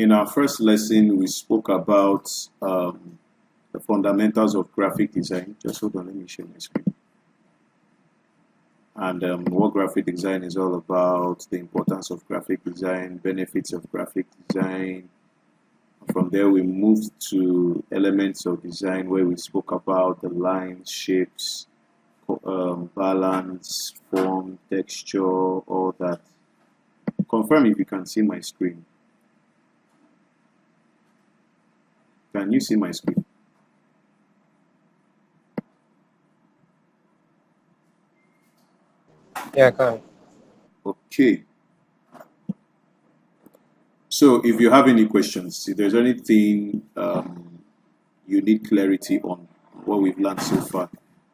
In our first lesson, we spoke about the fundamentals of graphic design. Just hold on, let me share my screen. And what graphic design is all about, the importance of graphic design, benefits of graphic design. From there, we moved to elements of design where we spoke about the lines, shapes, balance, form, texture, all that. Confirm if you can see my screen. Can you see my screen? Yeah, I can. Okay. So if you have any questions, if there's anything you need clarity on what we've learned so far,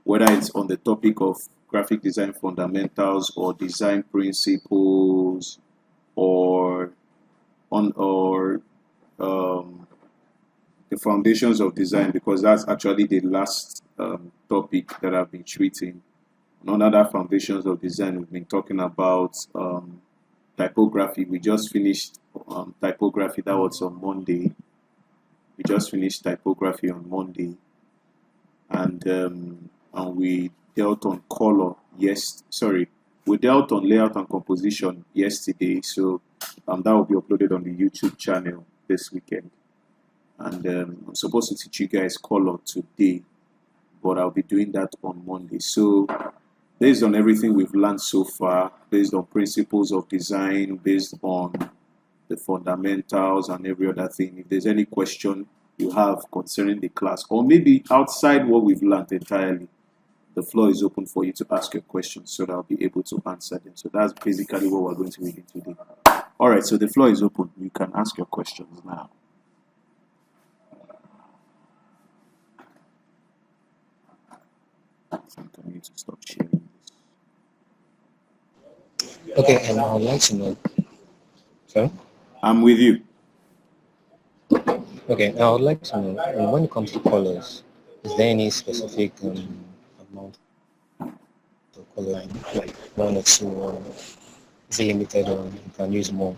whether it's on the topic of graphic design fundamentals or design principles or the foundations of design, because that's actually the last topic that I've been treating. On other foundations of design, we've been talking about typography. We just finished typography. That was on Monday. We just finished typography on Monday, and we dealt on color. We dealt on layout and composition yesterday. So that will be uploaded on the YouTube channel this weekend. And I'm supposed to teach you guys color today, but I'll be doing that on Monday. So based on everything we've learned so far, based on principles of design, based on the fundamentals and every other thing, if there's any question you have concerning the class, or maybe outside what we've learned entirely, the floor is open for you to ask your questions so that I'll be able to answer them. So that's basically what we're going to read today. All right, so the floor is open. You can ask your questions now. I think I need to stop sharing this. Okay, and I would like to know. Sorry? I'm with you. Okay, I would like to know when it comes to colors, is there any specific amount of color line, like one or two, or is it limited, or you can use more?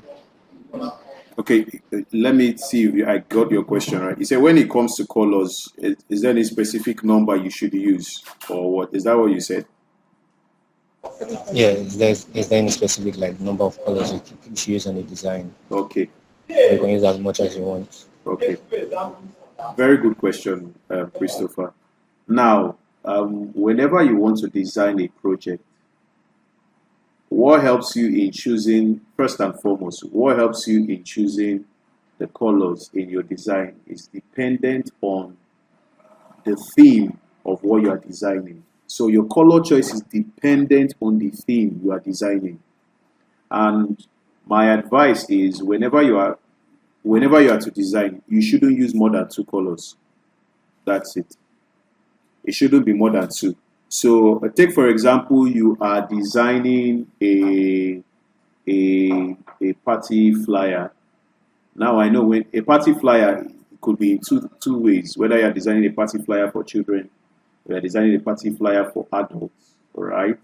Okay, let me see if I got your question right. You said when it comes to colors, is there any specific number you should use, or what? Is that what you said? Yeah, is there any specific like number of colors you should use on the design? Okay, You can use as much as you want. okay. Very good question, Christopher. Now, whenever you want to design a project, what helps you in choosing, first and foremost, what helps you in choosing the colors in your design is dependent on the theme of what you are designing. So your color choice is dependent on the theme you are designing. And my advice is whenever you are to design, you shouldn't use more than two colors. That's it. It shouldn't be more than two. So take for example, you are designing a party flyer. Now I know when a party flyer could be in two ways, whether you are designing a party flyer for children, or you are designing a party flyer for adults, all right?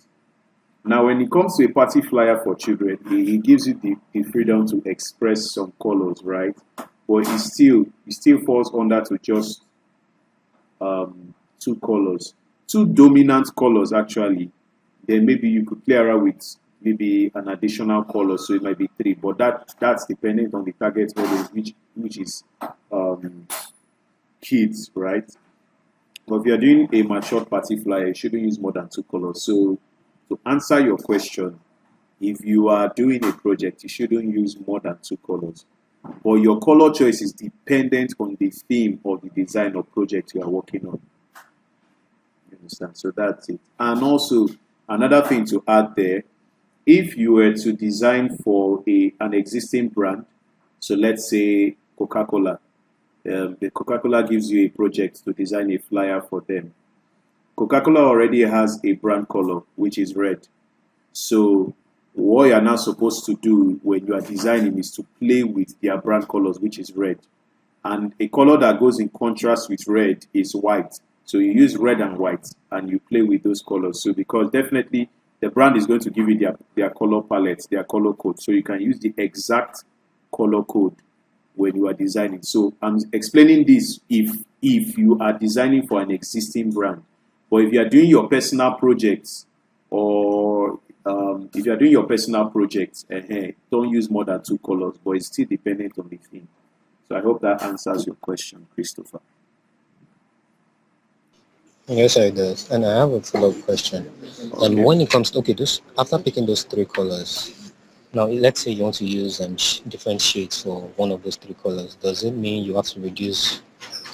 Now when it comes to a party flyer for children, it gives you the freedom to express some colors, right? But it still falls under to just two colors. Two dominant colors actually. Then maybe you could play around with maybe an additional color, so it might be three, but that's dependent on the target audience, which is kids, right? But if you're doing a mature party flyer, you shouldn't use more than two colors. So to answer your question, if you are doing a project, you shouldn't use more than two colors. But your color choice is dependent on the theme of the design or project you are working on. You understand? So that's it. And also, another thing to add there, if you were to design for an existing brand, so let's say Coca-Cola, the Coca-Cola gives you a project to design a flyer for them. Coca-Cola already has a brand color, which is red. So what you are now supposed to do when you are designing is to play with their brand colors, which is red. And a color that goes in contrast with red is white. So you use red and white and you play with those colors. So because definitely the brand is going to give you their color palette, their color code. So you can use the exact color code when you are designing. So I'm explaining this if you are designing for an existing brand. But if you are doing your personal projects, or if you are doing your personal projects, don't use more than 2 colors, but it's still dependent on the theme. So I hope that answers your question, Christopher. Yes, it does. And I have a follow-up question. Okay. When it comes to, okay, those after picking those 3 colors, now let's say you want to use different shades for one of those 3 colors. Does it mean you have to reduce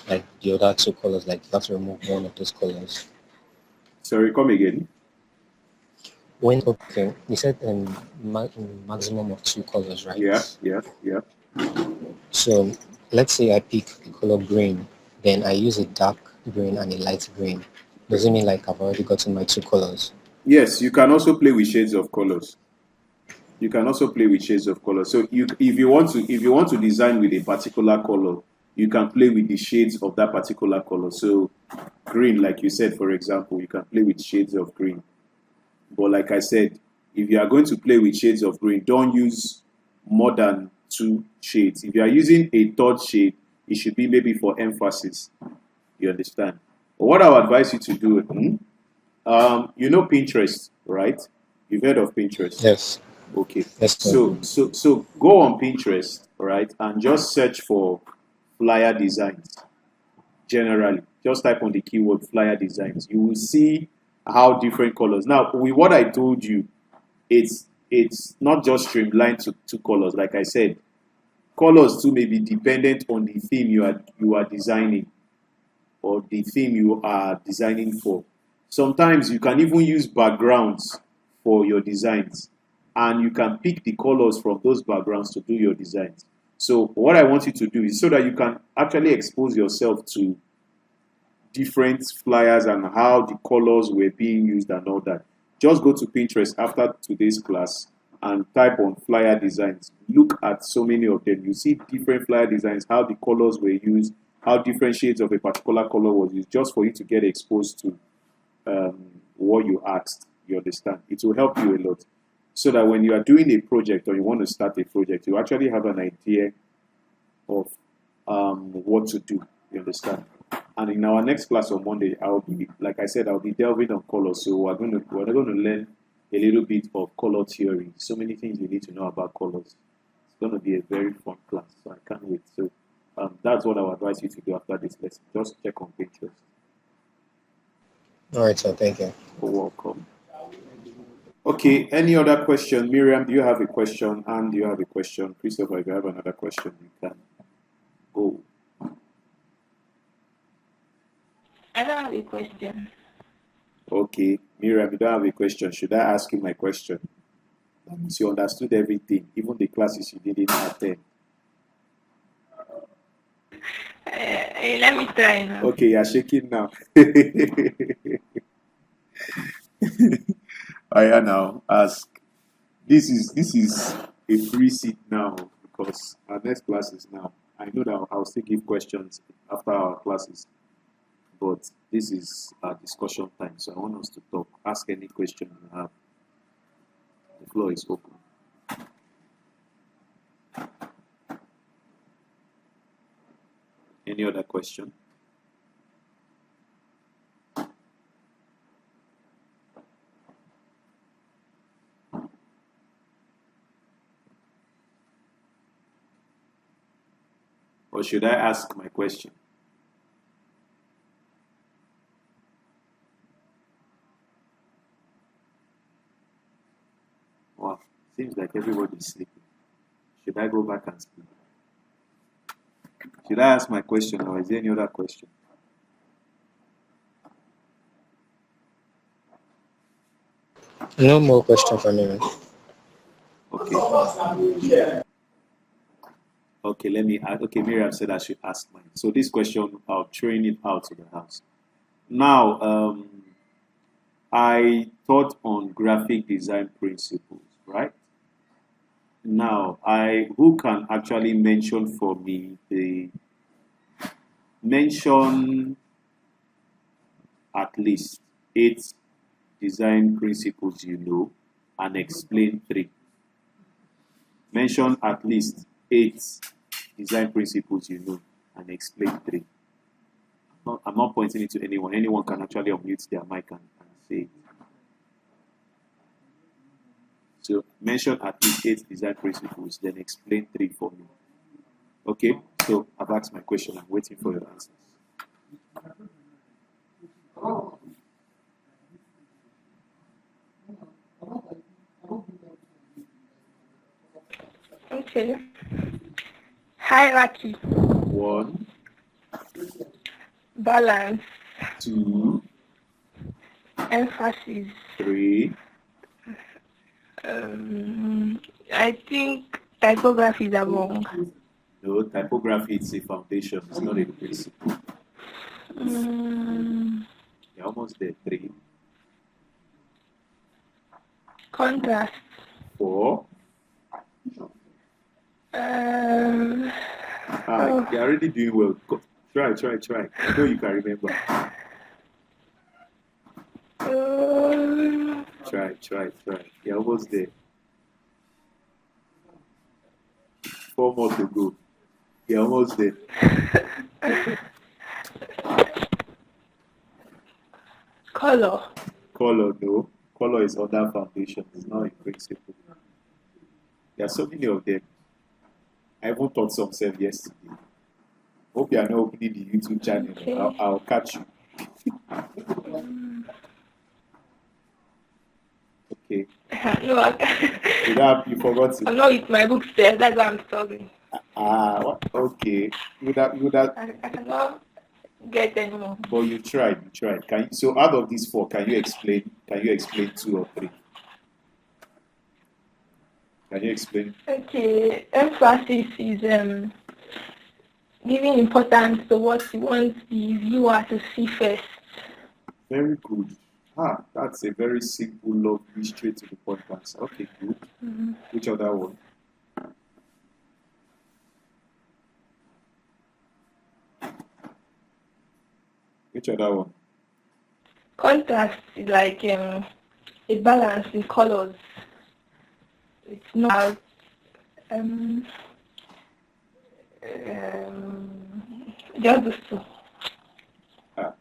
like the other 2 colors, like you have to remove one of those colors? Sorry, come again. When okay, you said maximum of 2 colors, right? Yeah. So let's say I pick the color green, then I use a dark green and a light green. Does it mean like I've already gotten my 2 colors? Yes, you can also play with shades of colors. You can also play with shades of color. So if you want to design with a particular color, you can play with the shades of that particular color. So green, like you said, for example, you can play with shades of green. But like I said, if you are going to play with shades of green, don't use more than 2 shades. If you are using a third shade, it should be maybe for emphasis. You understand? But what I would advise you to do, you know Pinterest, right? You've heard of Pinterest. Yes. Okay. Yes, sir. So go on Pinterest, right, and just search for flyer designs. Generally, just type on the keyword flyer designs. You will see how different colors. Now, with what I told you, it's not just streamlined to 2 colors. Like I said, colors too may be dependent on the theme you are designing, or the theme you are designing for. Sometimes you can even use backgrounds for your designs, and you can pick the colors from those backgrounds to do your designs. So what I want you to do is so that you can actually expose yourself to different flyers and how the colors were being used and all that. Just go to Pinterest after today's class and type on flyer designs. Look at so many of them. You see different flyer designs, how the colors were used, how different shades of a particular color was used, just for you to get exposed to what you asked. You understand? It will help you a lot. So that when you are doing a project or you want to start a project, you actually have an idea of what to do. You understand? And in our next class on Monday, I'll be, like I said, I'll be delving on colors. So we're going to learn a little bit of color theory. So many things you need to know about colors. It's going to be a very fun class. So I can't wait. So that's what I would advise you to do after this lesson. Just check on Pinterest. All right, sir. Thank you. You're welcome. Okay, any other question? Miriam, do you have a question? Anne, do you have a question? Christopher, if you have another question, you can go. I don't have a question. Okay, Miriam, you don't have a question. Should I ask you my question? That means you understood everything, even the classes you didn't attend. Let me try now. Okay, you're shaking now. Aya, now ask. This is a free seat now because our next class is now. I know that I'll still give questions after our classes, but this is our discussion time, so I want us to talk. Ask any question you have. The floor is open. Any other question? Or should I ask my question? Wow, seems like everybody's sleeping. Should I go back and sleep? Should I ask my question, or is there any other question? No more question for me. Okay. Okay, let me add. Okay, Miriam said I should ask mine. So this question, I'll train it out to the house. Now, I taught on graphic design principles, right? Now, who can actually mention for me mention at least 8 design principles you know and explain 3. Mention at least 8 design principles you know and explain 3. I'm not pointing it to anyone. Anyone can actually unmute their mic and say it. So mention at least 8 design principles, then explain 3 for me. Okay, so I've asked my question. I'm waiting for your answers. Okay. Hierarchy. 1, Balance. 2, Emphasis. 3. I think typography is among. No, typography is a foundation. It's not a principle. You're almost there. 3. Contrast. 4. Oh. You're already doing well. Go. Try. I know you can remember. Try. You're almost there. 4 more to go. You're almost there. Color. Color, no. Color is other foundation. It's not a principle. There are so many of them. I even taught some self yesterday. Hope you are not opening the YouTube channel. Okay. I'll catch you. Okay. No, You forgot it. I'm not with my books there. That's why I'm struggling. What? Okay. You would have, I cannot get anymore. but you tried. Can you, so out of these 4, can you explain 2 or 3? Can you explain? Okay. Emphasis is giving importance to what you want the viewer to see first. Very good. That's a very simple, lovely, straight to the point answer. Okay, good. Which other one? Which other one? Contrast is like a balance in colors. It's not just those 2.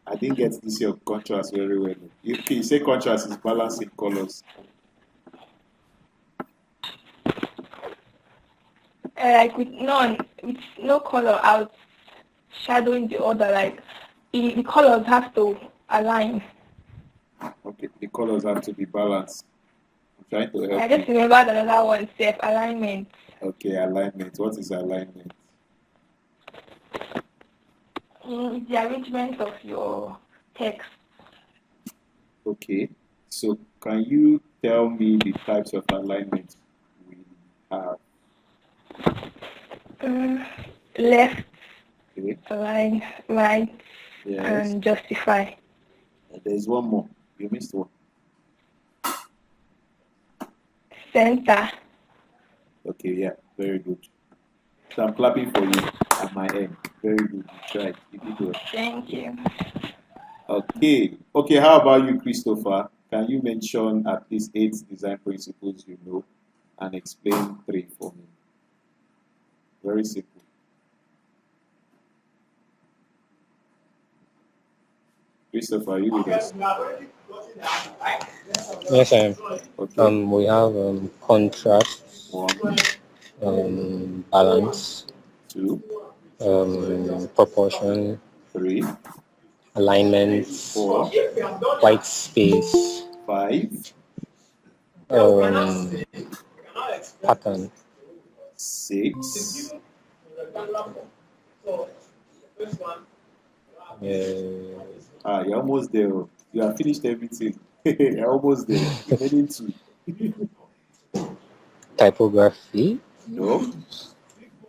I didn't get this your contrast very well. You say contrast is balance in colors. Like with no color out shadowing the other, like the colors have to align. Okay, the colors have to be balanced. I'm trying to help I just remembered another one, alignment. Okay, alignment. What is alignment? The arrangement of your text. Okay, so can you tell me the types of alignment we have? Left, Okay. align, right, Yes. and justify. There's one more. You missed one. Center. Okay, yeah, very good. So I'm clapping for you at my end. Very good. You tried. You did well. Thank you. Okay, how about you, Christopher? Can you mention at least 8 design principles you know and explain 3 for me? Very simple. Christopher, are you with us? Yes, I am. Okay. We have contrast, 1, balance, 2, proportion, 3, alignment, 4, white space, 5, pattern. 6. You're almost there. You have finished everything. You're almost there. Remaining 2. Typography. No.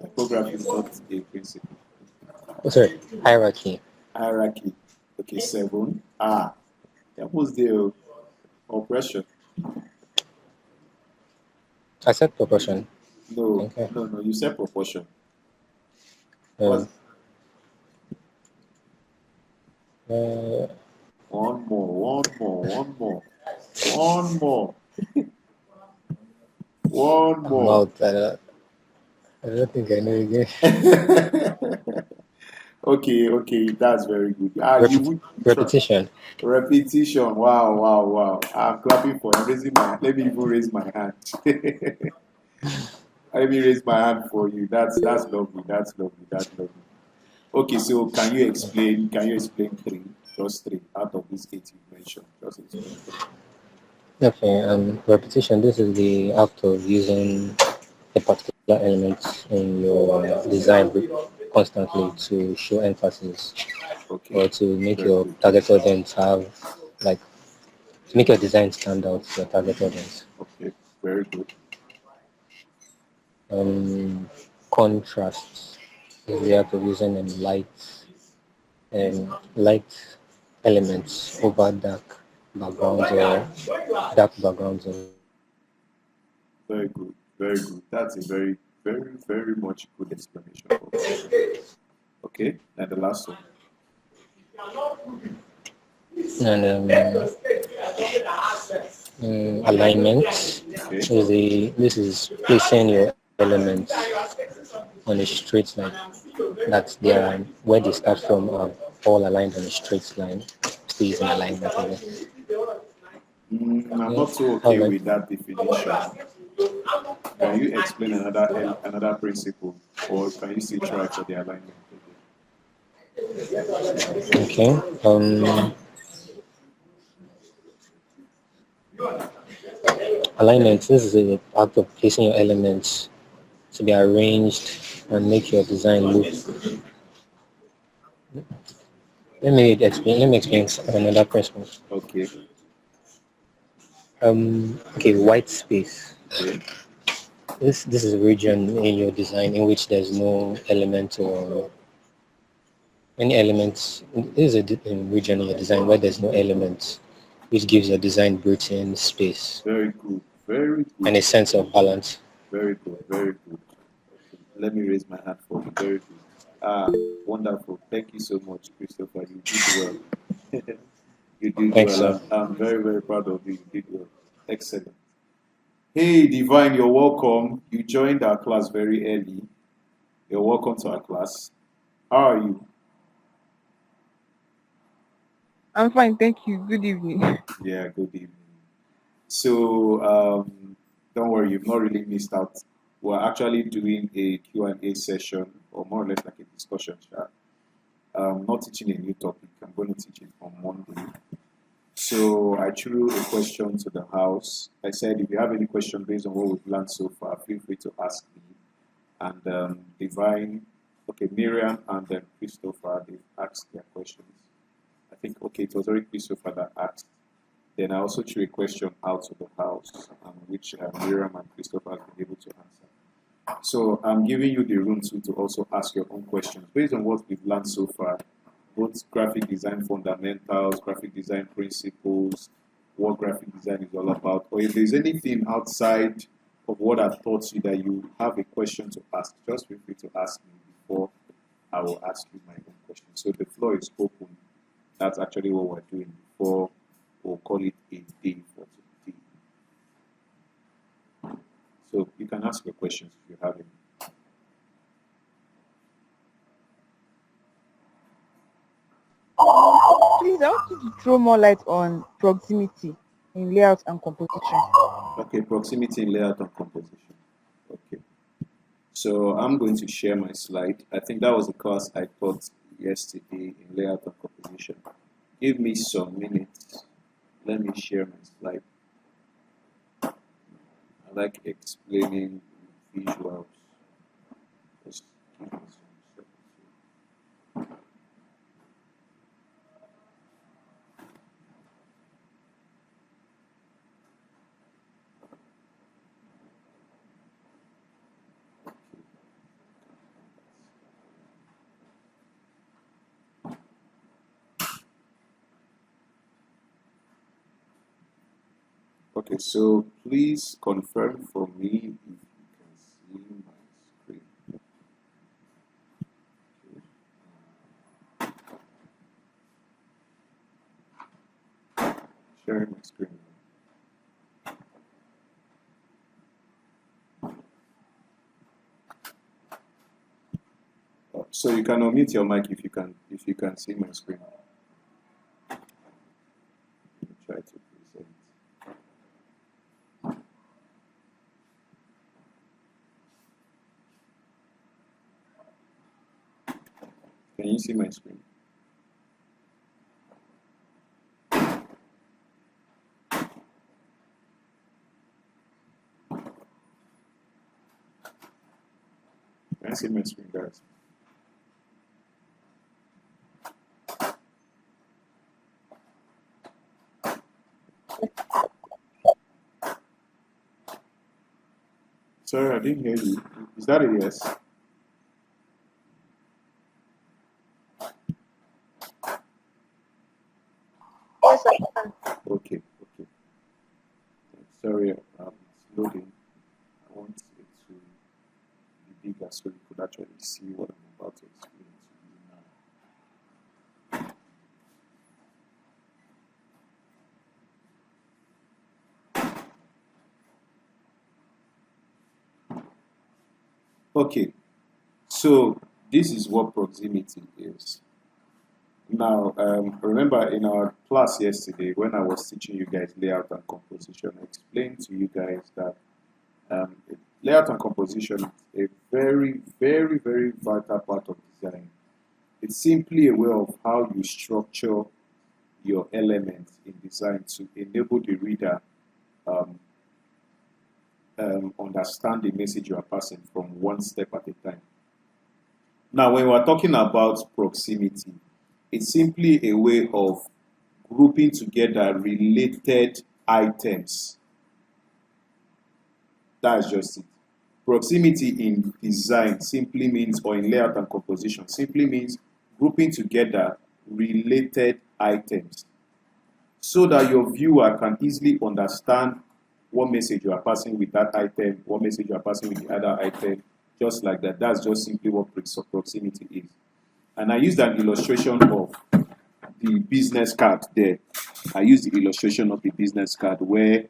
Typography is not a principle. Sorry, hierarchy. Hierarchy. Okay, 7. You're almost there. Oppression. I said proportion. No, Okay. no, you said proportion. Um, One more. One more. about I don't think I know again. Okay, that's very good. Ah, you Repet- would try. repetition. Repetition. Wow. I'm clapping for. I'm raising my. Let me even raise my hand. Let me raise my hand for you. That's lovely. That's lovely. That's lovely. Okay, so can you explain? Can you explain three? Just three out of these eight you mentioned. Just explain three. Okay, repetition. This is the act of using a particular element in your design constantly to show emphasis Okay, or to make very your good. target audience have, like, to make your design stand out to your target audience. Okay, very good. Um, Contrast is the act of using light elements over dark backgrounds or dark backgrounds. Or Very good. Very good. That's a very much good explanation for me. Okay, and the last one. and alignment Okay, is this is placing your elements on a straight line, that they are where they start from are all aligned on a straight line, still using alignment again. I'm Yeah, not so how okay like with that definition. Can you explain another principle, or can you say try for the alignment again? okay. Alignment, this is the act of placing your elements to be arranged and make your design look. Let me explain another principle. Okay, Okay, white space. okay, This is a region in your design in which there's no element or any elements. This is a region in your design where there's no elements, which gives your design breathing space very good, very and good, a sense of balance. very good, very good. Okay, let me raise my hand for you. Very good. Ah, wonderful. Thank you so much, Christopher. You did well. You did Thanks, well. sir. I'm very proud of you. You did well. Excellent. Hey, Divine, you're welcome. You joined our class very early. You're welcome to our class. How are you? I'm fine, thank you. Good evening. Yeah, good evening. So, don't worry, you've not really missed out. We're actually doing a Q&A session, or more or less like a discussion chat. I'm not teaching a new topic. I'm going to teach it on Monday. So I threw a question to the house. I said, if you have any question based on what we've learned so far, feel free to ask me. And Divine, okay, Miriam and then Christopher, they've asked their questions. I think, okay, it was already Christopher that asked. Then I also threw a question out to the house, which Miriam and Christopher have been able to answer. So I'm giving you the room to also ask your own questions based on what we've learned so far, both graphic design fundamentals, graphic design principles, what graphic design is all about, or if there's anything outside of what I've taught you that you have a question to ask, just feel free to ask me before I will ask you my own question. So the floor is open. That's actually what we're doing before we'll call it a day for today. So you can ask your questions if you have any. Please, I want you to throw more light on proximity in layout and composition. Okay, proximity in layout and composition. Okay. So I'm going to share my slide. I think that was the class I taught yesterday in layout and composition. Give me some minutes. Let me share my slide. I like explaining visuals. Just give me some seconds. Okay, so please confirm for me if you can see my screen. Sharing my screen. So you can unmute your mic if you can see my screen. Try to present. Can you see my screen? Can you see my screen, guys? Sorry, I didn't hear you. Is that a yes? Yes, I can. Okay. Sorry, it's loading. I want it to be bigger so you could actually see what I'm about to explain to you now. Okay, so this is what proximity is. Now, remember in our class yesterday when I was teaching you guys layout and composition, I explained to you guys that layout and composition is a very, very, very vital part of design. It's simply a way of how you structure your elements in design to enable the reader understand the message you are passing from one step at a time. Now, when we're talking about proximity, it's simply a way of grouping together related items. That's just it. Proximity in design simply means, or in layout and composition, simply means grouping together related items so that your viewer can easily understand what message you are passing with that item, what message you are passing with the other item, just like that. That's just simply what proximity is. And I used an illustration of the business card there. I used the illustration of the business card where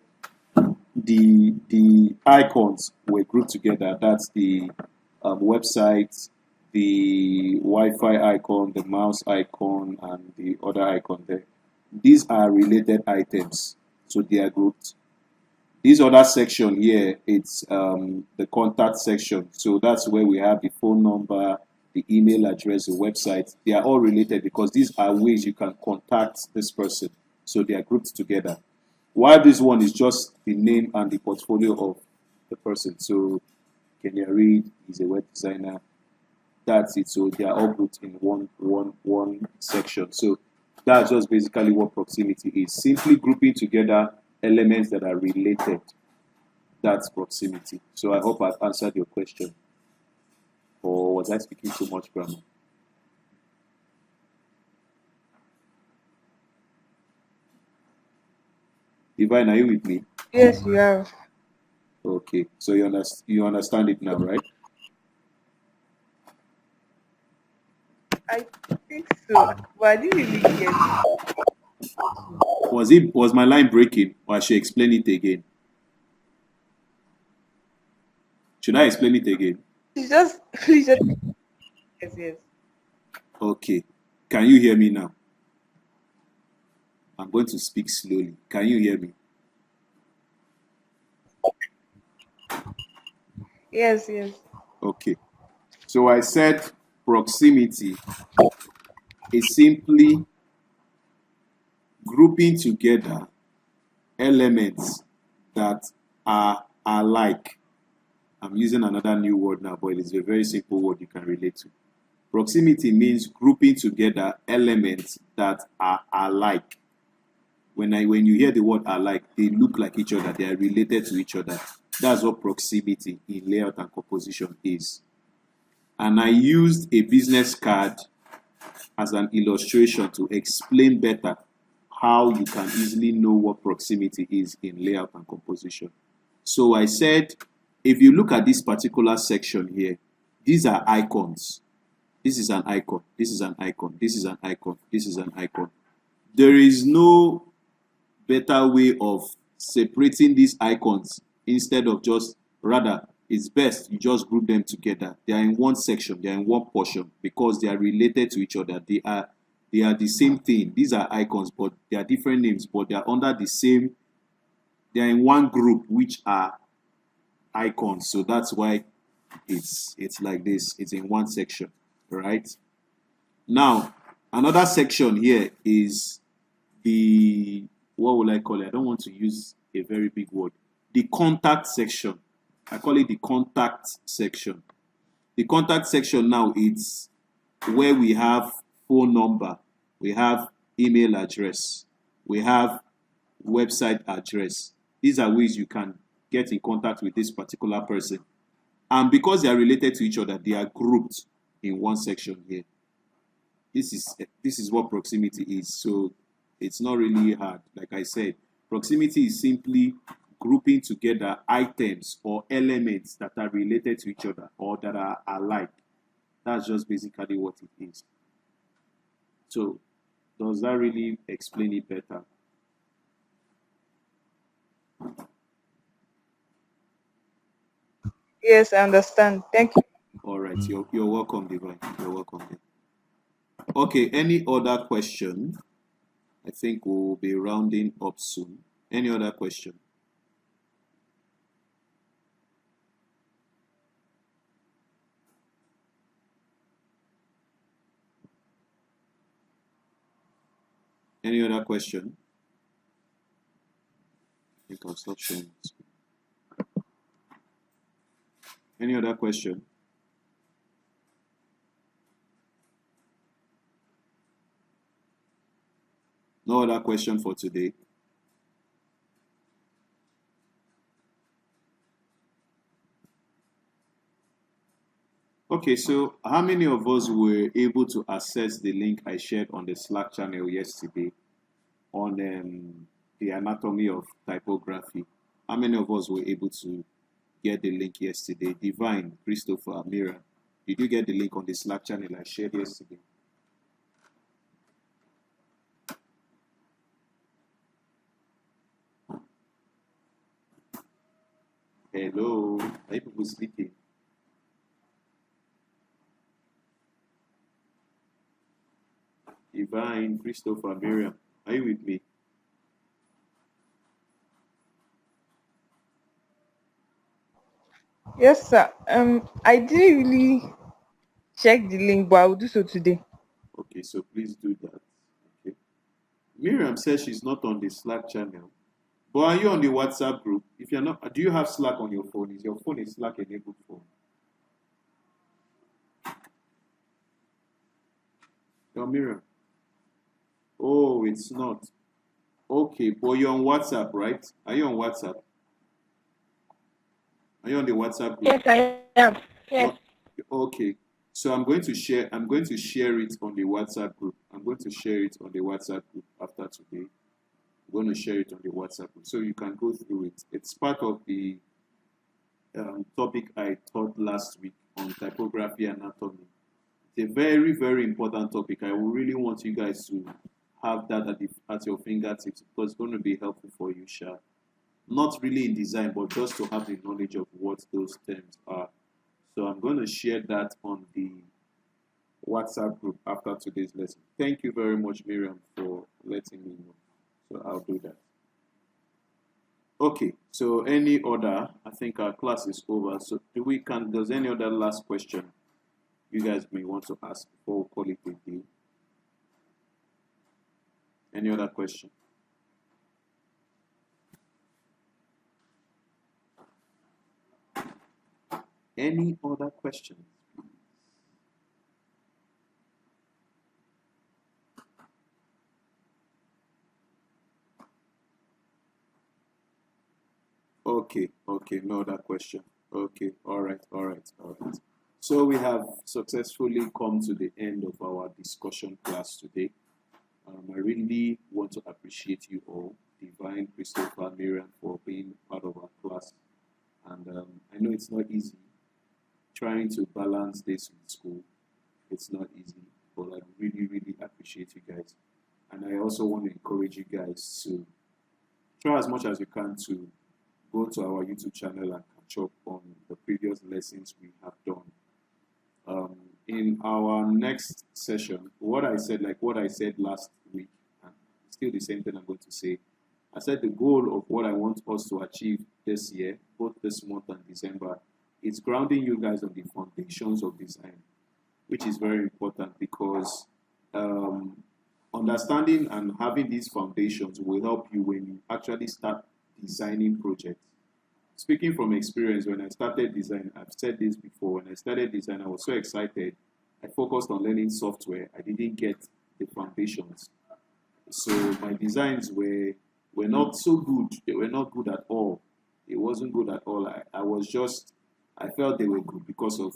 the icons were grouped together. That's the website, the Wi-Fi icon, the mouse icon, and the other icon there. These are related items, so they are grouped. This other section here, it's the contact section. So that's where we have the phone number, the email address, the website. They are all related because these are ways you can contact this person. So they are grouped together. While this one is just the name and the portfolio of the person. So Kenya Reed is a web designer. That's it. So they are all grouped in one section. So that's just basically what proximity is. Simply grouping together elements that are related. That's proximity. So I hope I've answered your question. Or was I speaking too much grammar? Divine, are you with me? Yes, you have. Okay. So you understand it now, right? I think so, but I didn't really get it. Was my line breaking, or I should explain it again? Should I explain it again? Please just yes. Okay. Can you hear me now? I'm going to speak slowly. Can you hear me? Yes. Okay. So I said proximity is simply grouping together elements that are alike. I'm using another new word now, but it is a very simple word you can relate to. Proximity means grouping together elements that are alike. When you hear the word alike, they look like each other, they are related to each other. That's what proximity in layout and composition is. And I used a business card as an illustration to explain better how you can easily know what proximity is in layout and composition. So I said, if you look at this particular section here, these are icons. This is an icon, this is an icon, this is an icon, this is an icon. There is no better way of separating these icons instead of just, rather, it's best you just group them together. They are in one section, they are in one portion because they are related to each other. They are the same thing. These are icons, but they are different names, but they are under the same. They are in one group, which are icons. So that's why it's like this. It's in one section, right? Now, another section here is the, what will I call it? I don't want to use a very big word. The contact section. I call it the contact section. The contact section now, it's where we have phone number, we have email address, we have website address. These are ways you can get in contact with this particular person. And because they are related to each other, they are grouped in one section here. This is what proximity is. So it's not really hard. Like I said, proximity is simply grouping together items or elements that are related to each other or that are alike. That's just basically what it is. So does that really explain it better? Yes, I understand. Thank you. All right, you're welcome, Divine. You're welcome. Okay, any other question? I think we'll be rounding up soon. Any other question? Any other question? I think I'll stop sharing this. Any other question? No other question for today. Okay, so how many of us were able to access the link I shared on the Slack channel yesterday on the anatomy of typography? How many of us were able to get the link yesterday? Divine, Christopher, Mira, did you get the link on the Slack channel I shared yesterday? Hello, are you people sleeping? Divine, Christopher, Miriam, are you with me? Yes, sir. I didn't really check the link, but I will do so today. Okay, so please do that. Okay. Miriam says she's not on the Slack channel. But are you on the WhatsApp group? If you're not, do you have Slack on your phone? Is your phone a Slack enabled phone? No, Miriam. Oh, it's not. Okay, but you're on WhatsApp, right? Are you on WhatsApp? Are you on the WhatsApp group? Yes, I am. Yes. Okay. So I'm going to share it on the WhatsApp group. I'm going to share it on the WhatsApp group after today. I'm going to share it on the WhatsApp group so you can go through it. It's part of the topic I taught last week on typography anatomy. It's a very, very important topic. I really want you guys to have that at your fingertips because it's going to be helpful for you, Sha. Not really in design, but just to have the knowledge of what those terms are. So I'm going to share that on the WhatsApp group after today's lesson. Thank you very much, Miriam, for letting me know. So I'll do that. Okay, so any other, I think our class is over. So does any other last question you guys may want to ask before we call it a day? Any other question? Any other questions? Okay, no other question. Okay, all right. So we have successfully come to the end of our discussion class today. I really want to appreciate you all, Divine, Christopher, Miriam, for being part of our class. And I know it's not easy trying to balance this with school. It's not easy, but I really, really appreciate you guys. And I also want to encourage you guys to try as much as you can to go to our YouTube channel and catch up on the previous lessons we have done. In our next session, what I said last week, and still the same thing I'm going to say. I said the goal of what I want us to achieve this year, both this month and December, is grounding you guys on the foundations of design, which is very important because understanding and having these foundations will help you when you actually start designing projects. Speaking from experience, when I started design, I've said this before, when I started design, I was so excited. I focused on learning software. I didn't get the foundations. So my designs were not so good. They were not good at all. It wasn't good at all. I felt they were good because of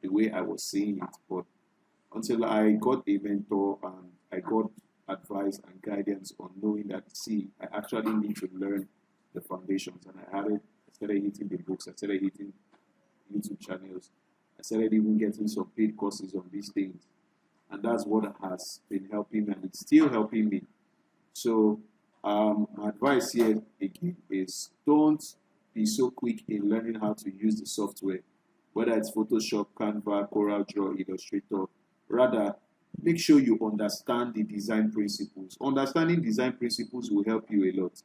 the way I was seeing it. But until I got a mentor and I got advice and guidance on knowing that, see, I actually need to learn the foundations. And I started hitting the books. I started hitting YouTube channels. I started even getting some paid courses on these things. And that's what has been helping me, and it's still helping me. So my advice here again is don't be so quick in learning how to use the software, whether it's Photoshop, Canva, CorelDRAW, Illustrator. Rather, make sure you understand the design principles. Understanding design principles will help you a lot.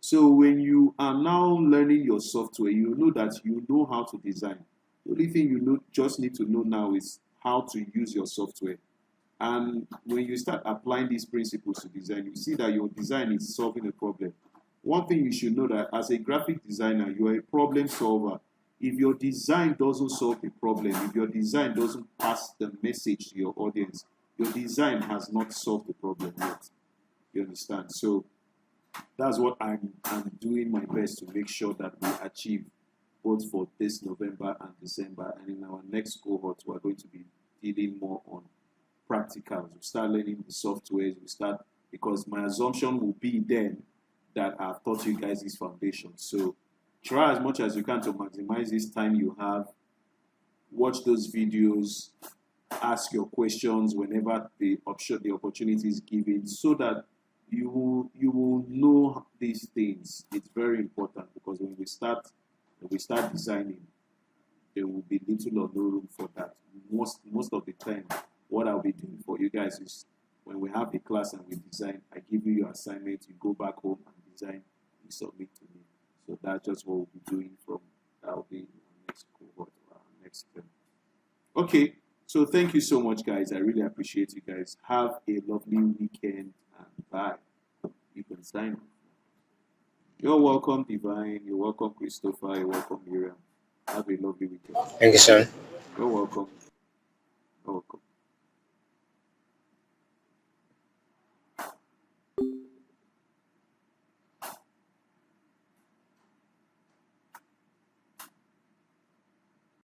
So when you are now learning your software, you know that you know how to design. The only thing you just need to know now is how to use your software. And when you start applying these principles to design, you see that your design is solving a problem. One thing you should know that as a graphic designer, you are a problem solver. If your design doesn't solve the problem, if your design doesn't pass the message to your audience, your design has not solved the problem yet. You understand? So that's what I'm doing my best to make sure that we achieve both for this November and December. And in our next cohort, we're going to be dealing more on practicals. We start learning the softwares. Because my assumption will be then that I've taught you guys this foundation. So try as much as you can to maximize this time you have. Watch those videos. Ask your questions whenever the opportunity is given, so that you will know these things. It's very important because when we start designing, there will be little or no room for that. Most of the time, what I'll be doing for you guys is when we have a class and we design, I give you your assignment, you go back home and design, you submit to me. So that's just what we'll be doing that'll be in our next cohort or our next term. Okay, so thank you so much, guys. I really appreciate you guys. Have a lovely weekend and bye. You can sign off. You're welcome, Divine. You're welcome, Christopher. You're welcome, Miriam. Have a lovely weekend. Thank you, sir. You're welcome.